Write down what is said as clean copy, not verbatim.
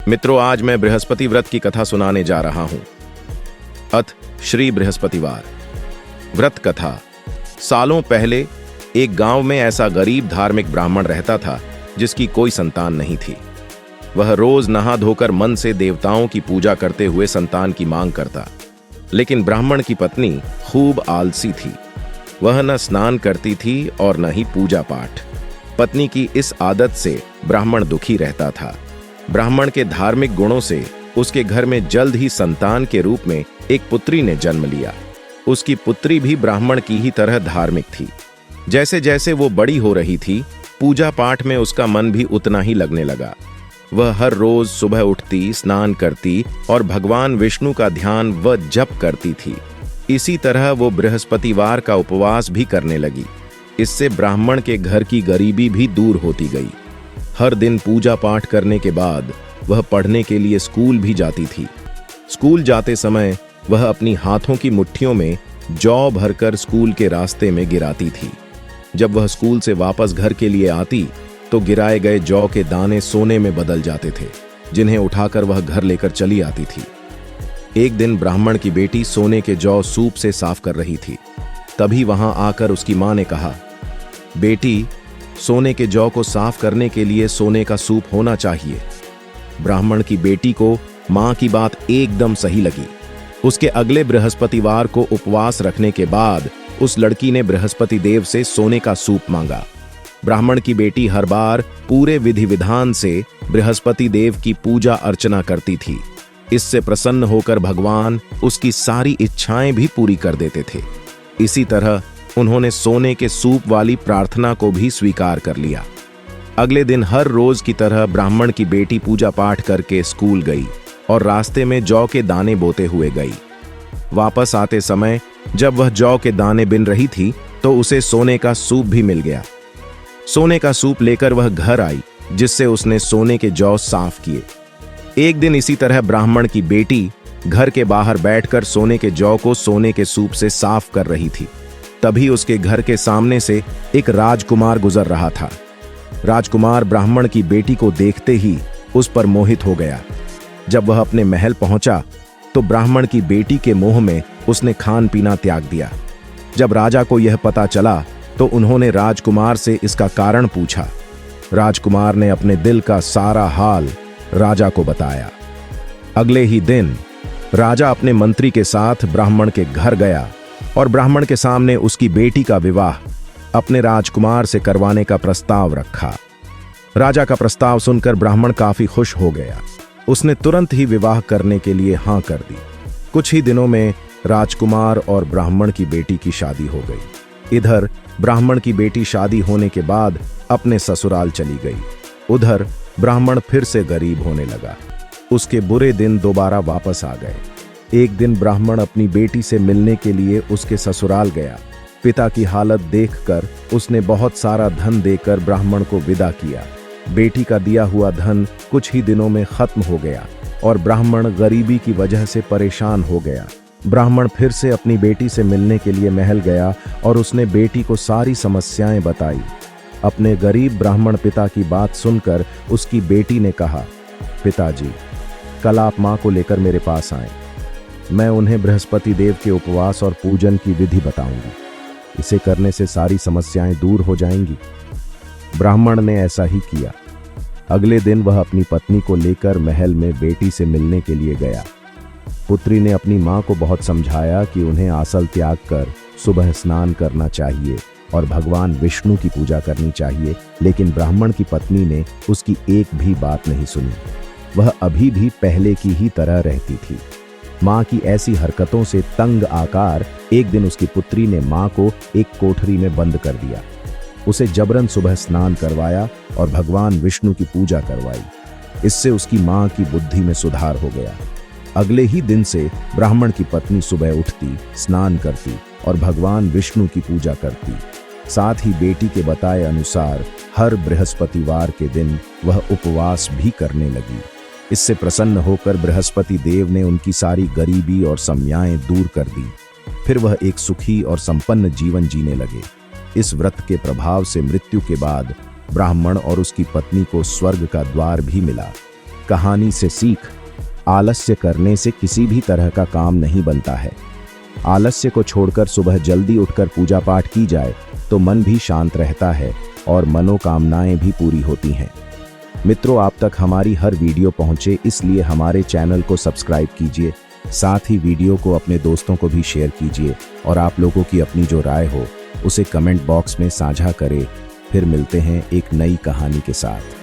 मित्रों, आज मैं बृहस्पति व्रत की कथा सुनाने जा रहा हूं। अथ श्री बृहस्पतिवार। व्रत कथा। सालों पहले एक गांव में ऐसा गरीब धार्मिक ब्राह्मण रहता था जिसकी कोई संतान नहीं थी। वह रोज नहा धोकर मन से देवताओं की पूजा करते हुए संतान की मांग करता, लेकिन ब्राह्मण की पत्नी खूब आलसी थी। वह न स्नान करती थी और न ही पूजा पाठ। पत्नी की इस आदत से ब्राह्मण दुखी रहता था। ब्राह्मण के धार्मिक गुणों से उसके घर में जल्द ही संतान के रूप में एक पुत्री ने जन्म लिया। उसकी पुत्री भी ब्राह्मण की ही तरह धार्मिक थी। जैसे जैसे वो बड़ी हो रही थी, पूजा पाठ में उसका मन भी उतना ही लगने लगा। वह हर रोज सुबह उठती, स्नान करती और भगवान विष्णु का ध्यान व जप करती थी। इसी तरह वो बृहस्पतिवार का उपवास भी करने लगी। इससे ब्राह्मण के घर की गरीबी भी दूर होती गई। हर दिन पूजा पाठ करने के बाद वह पढ़ने के लिए स्कूल भी जाती थी। स्कूल जाते समय वह अपनी हाथों की मुट्ठियों में जौ भरकर स्कूल के रास्ते में गिराती थी। जब वह स्कूल से वापस घर के लिए आती तो गिराए गए जौ के दाने सोने में बदल जाते थे, जिन्हें उठाकर वह घर लेकर चली आती थी। एक दिन ब्राह्मण की बेटी सोने के जौ सूप से साफ कर रही थी। तभी वहां आकर उसकी मां ने कहा, बेटी, सोने के जौ को साफ करने के लिए सोने का सूप होना चाहिए। ब्राह्मण की बेटी को मां की बात एकदम सही लगी। उसके अगले बृहस्पतिवार को उपवास रखने के बाद उस लड़की ने बृहस्पति देव से सोने का सूप मांगा। ब्राह्मण की बेटी हर बार पूरे विधि विधान से बृहस्पति देव की पूजा अर्चना करती थी। इससे प्रसन्न होकर भगवान उसकी सारी इच्छाएं भी पूरी कर देते थे। इसी तरह उन्होंने सोने के सूप वाली प्रार्थना को भी स्वीकार कर लिया। अगले दिन हर रोज की तरह ब्राह्मण की बेटी पूजा पाठ करके स्कूल गई और रास्ते में जौ के दाने बोते हुए गई। वापस आते समय जब वह जौ के दाने बिन रही थी तो उसे सोने का सूप भी मिल गया। सोने का सूप लेकर वह घर आई, जिससे उसने सोने के जौ साफ किए। एक दिन इसी तरह ब्राह्मण की बेटी घर के बाहर बैठकर सोने के जौ को सोने के सूप से साफ कर रही थी। तभी उसके घर के सामने से एक राजकुमार गुजर रहा था। राजकुमार ब्राह्मण की बेटी को देखते ही उस पर मोहित हो गया। जब वह अपने महल पहुंचा तो ब्राह्मण की बेटी के मोह में उसने खान पीना त्याग दिया। जब राजा को यह पता चला तो उन्होंने राजकुमार से इसका कारण पूछा। राजकुमार ने अपने दिल का सारा हाल राजा को बताया। अगले ही दिन राजा अपने मंत्री के साथ ब्राह्मण के घर गया और ब्राह्मण के सामने उसकी बेटी का विवाह अपने राजकुमार से करवाने का प्रस्ताव रखा। राजा का प्रस्ताव सुनकर ब्राह्मण काफी खुश हो गया। उसने तुरंत ही विवाह करने के लिए हां कर दी। कुछ ही दिनों में राजकुमार और ब्राह्मण की बेटी की शादी हो गई। इधर ब्राह्मण की बेटी शादी होने के बाद अपने ससुराल चली गई। उधर ब्राह्मण फिर से गरीब होने लगा। उसके बुरे दिन दोबारा वापस आ गए। एक दिन ब्राह्मण अपनी बेटी से मिलने के लिए उसके ससुराल गया। पिता की हालत देखकर उसने बहुत सारा धन देकर ब्राह्मण को विदा किया। बेटी का दिया हुआ धन कुछ ही दिनों में खत्म हो गया और ब्राह्मण गरीबी की वजह से परेशान हो गया। ब्राह्मण फिर से अपनी बेटी से मिलने के लिए महल गया और उसने बेटी को सारी समस्याएं बताई। अपने गरीब ब्राह्मण पिता की बात सुनकर उसकी बेटी ने कहा, पिताजी, कल आप मां को लेकर मेरे पास आएं। मैं उन्हें बृहस्पति देव के उपवास और पूजन की विधि बताऊंगी। इसे करने से सारी समस्याएं दूर हो जाएंगी। ब्राह्मण ने ऐसा ही किया। अगले दिन वह अपनी पत्नी को लेकर महल में बेटी से मिलने के लिए गया। पुत्री ने अपनी मां को बहुत समझाया कि उन्हें आसल त्याग कर सुबह स्नान करना चाहिए और भगवान विष्णु की पूजा करनी चाहिए, लेकिन ब्राह्मण की पत्नी ने उसकी एक भी बात नहीं सुनी। वह अभी भी पहले की ही तरह रहती थी। मां की ऐसी हरकतों से तंग आकर एक दिन उसकी पुत्री ने मां को एक कोठरी में बंद कर दिया। उसे जबरन सुबह स्नान करवाया और भगवान विष्णु की पूजा करवाई। इससे उसकी मां की बुद्धि में सुधार हो गया। अगले ही दिन से ब्राह्मण की पत्नी सुबह उठती, स्नान करती और भगवान विष्णु की पूजा करती। साथ ही बेटी के बताए अनुसार हर बृहस्पतिवार के दिन वह उपवास भी करने लगी। इससे प्रसन्न होकर बृहस्पति देव ने उनकी सारी गरीबी और समस्याएं दूर कर दी। फिर वह एक सुखी और संपन्न जीवन जीने लगे। इस व्रत के प्रभाव से मृत्यु के बाद ब्राह्मण और उसकी पत्नी को स्वर्ग का द्वार भी मिला। कहानी से सीख। आलस्य करने से किसी भी तरह का काम नहीं बनता है। आलस्य को छोड़कर सुबह जल्दी उठकर पूजा पाठ की जाए तो मन भी शांत रहता है और मनोकामनाएं भी पूरी होती हैं। मित्रों, आप तक हमारी हर वीडियो पहुंचे इसलिए हमारे चैनल को सब्सक्राइब कीजिए, साथ ही वीडियो को अपने दोस्तों को भी शेयर कीजिए और आप लोगों की अपनी जो राय हो उसे कमेंट बॉक्स में साझा करें। फिर मिलते हैं एक नई कहानी के साथ।